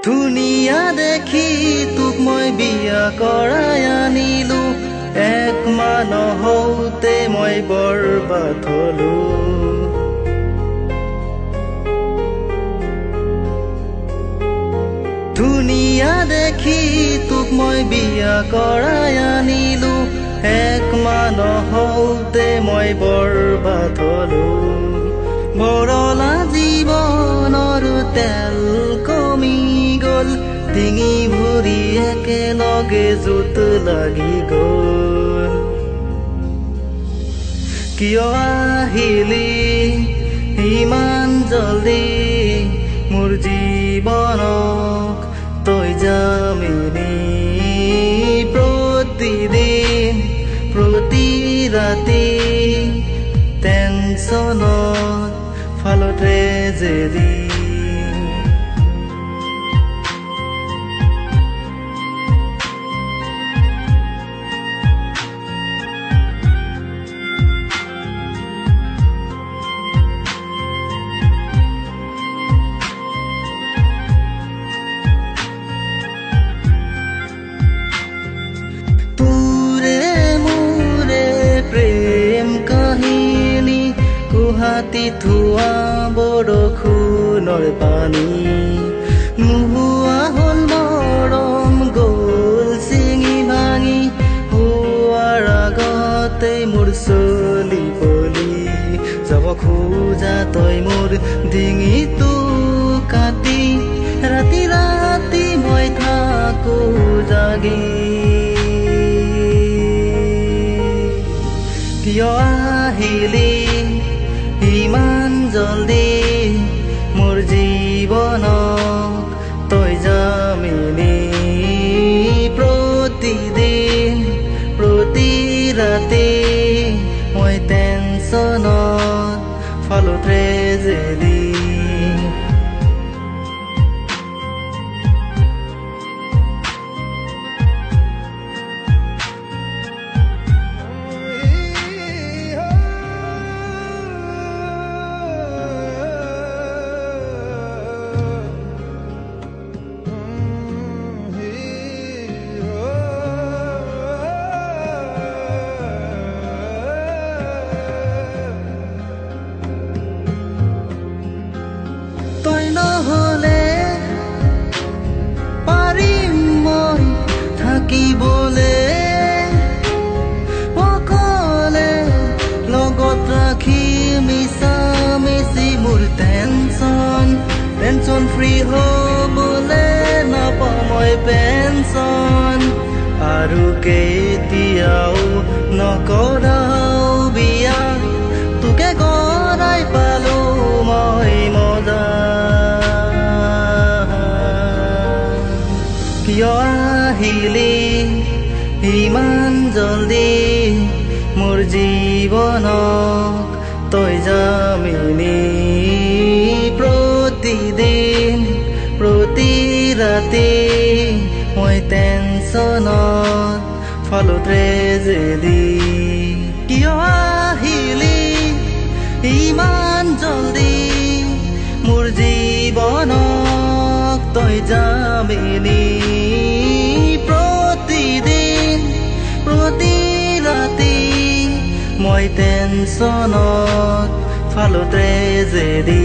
ধুনীয়া দেখি তোক মই বিয়া কৰাই আনিলো এক নহওঁতে মই বৰবাদ হলো ধুনীয়া দেখি তোক মই বিয়া কৰাই আনিলো এক নহওঁতে মই বৰবাদ হলো বৰলা জীৱনৰ তেল কমি গল ডিঙি ভৰি একেলগে জোত লাগি গল কিয় আহিলি ইমান জলদি মোৰ জীৱনক তই জামিনী প্ৰতিদিন প্ৰতি ৰাতি টেনচনত ফালতে ট্ৰেজেডি হাতী ধোৱা বৰষুণৰ পানী নোহোৱা হল মৰম গল চিঙি ভাঙি হোৱাৰ আগতে মোৰ চলি পলি যাব খোজা তই মোৰ ডিঙিটো কাটি ৰাতি ৰাতি মই থাকো জাগি কিয় আহিলি ইমান জলদি মোৰ জীৱনক তই জামিনী প্ৰতিদিন প্ৰতি ৰাতি মই টেনচনত ফালো ট্ৰেজেডি তই নহলে পাৰিম মই থাকিবলে অকলে লগত ৰাখি মিছা মিছি মোৰ টেনচন ফ্ৰী হ'বলে নাপাওঁ মই পেঞ্চন আৰু কেতিয়াও নকৰাও বিয়া তোকে কৰাই পালো মই মজা কিয় আহিলি ইমান জলদি মোৰ জীৱনক তই জামিনী প্ৰতিদিন প্ৰতি ৰাতি মই টেনচনত ফালো ট্ৰেজেডি কিয় আহিলি ইমান জলদি মোৰ জীৱনক তই জামিনী প্ৰতিদিন প্ৰতি ৰাতি মই টেনচনত ফালো ট্ৰেজেডি